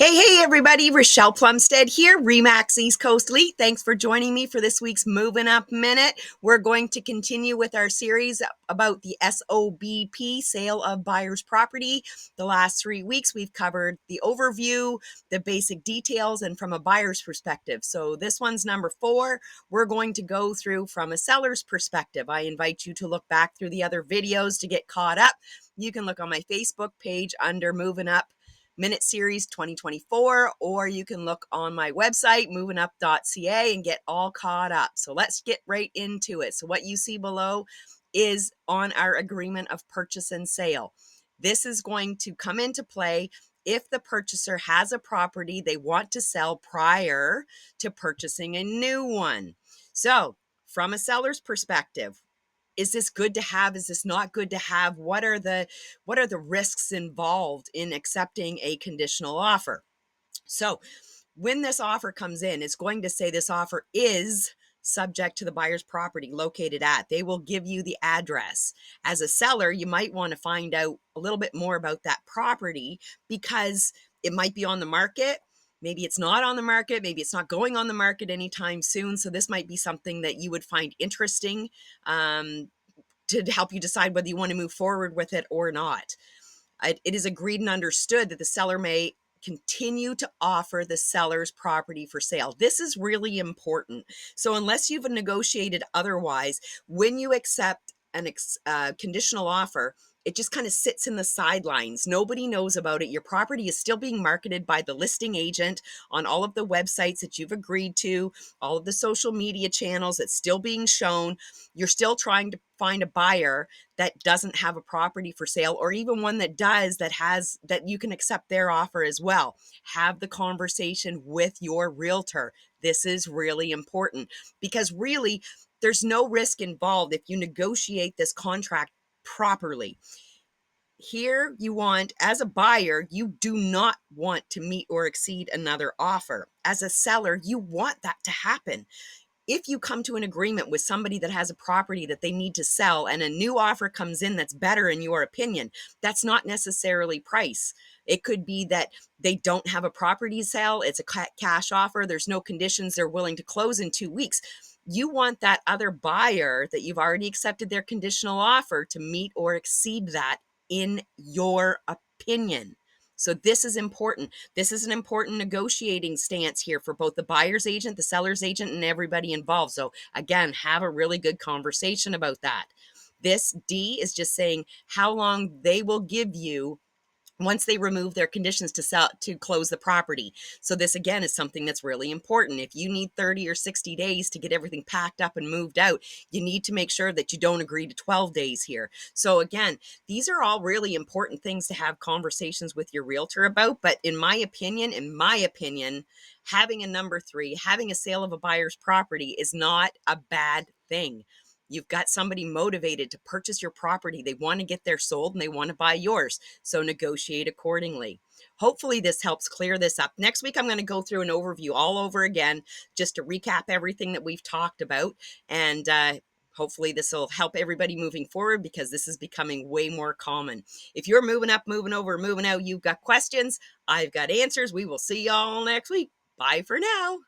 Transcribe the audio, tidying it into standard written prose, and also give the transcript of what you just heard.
Hey, everybody. Rochelle Plumstead here, Remax East Coast Elite. Thanks for joining me for this week's Movin Up Minute. We're going to continue with our series about the SOBP, sale of buyer's property. The last 3 weeks, we've covered the overview, the basic details, and from a buyer's perspective. So this one's number 4. We're going to go through from a seller's perspective. I invite you to look back through the other videos to get caught up. You can look on my Facebook page under Movin Up Minute Series 2024, or you can look on my website, movinup.ca, and get all caught up. So let's get right into it. So what you see below is on our agreement of purchase and sale. This is going to come into play if the purchaser has a property they want to sell prior to purchasing a new one. So from a seller's perspective, is this good to have? Is this not good to have? What are the risks involved in accepting a conditional offer? So when this offer comes in, it's going to say this offer is subject to the buyer's property located at. They will give you the address. As a seller, you might want to find out a little bit more about that property because it might be on the market. Maybe it's not on the market. Maybe it's not going on the market anytime soon. So this might be something that you would find interesting to help you decide whether you want to move forward with it or not. It is agreed and understood that the seller may continue to offer the seller's property for sale. This is really important. So unless you've negotiated otherwise, when you accept an conditional offer, it just kind of sits in the sidelines. Nobody knows about it. Your property is still being marketed by the listing agent on all of the websites that you've agreed to, all of the social media channels. It's still being shown. You're still trying to find a buyer that doesn't have a property for sale, or even one that does, that you can accept their offer as well. Have the conversation with your realtor. This is really important because really there's no risk involved if you negotiate this contract properly. Here you want, as a buyer, you do not want to meet or exceed another offer. As a seller, you want that to happen. If you come to an agreement with somebody that has a property that they need to sell and a new offer comes in that's better in your opinion, that's not necessarily price. It could be that they don't have a property sale. It's a cash offer. There's no conditions. They're willing to close in 2 weeks. You want that other buyer that you've already accepted their conditional offer to meet or exceed that in your opinion. So this is important. This is an important negotiating stance here for both the buyer's agent, the seller's agent, and everybody involved. So again, have a really good conversation about that. This D is just saying how long they will give you once they remove their conditions to close the property. So this again is something that's really important. If you need 30 or 60 days to get everything packed up and moved out, you need to make sure that you don't agree to 12 days here. So again, these are all really important things to have conversations with your realtor about. But in my opinion, having a number 3, having a sale of a buyer's property is not a bad thing. You've got somebody motivated to purchase your property. They want to get theirs sold and they want to buy yours. So negotiate accordingly. Hopefully this helps clear this up. Next week, I'm going to go through an overview all over again, just to recap everything that we've talked about. And hopefully this will help everybody moving forward because this is becoming way more common. If you're moving up, moving over, moving out, you've got questions, I've got answers. We will see y'all next week. Bye for now.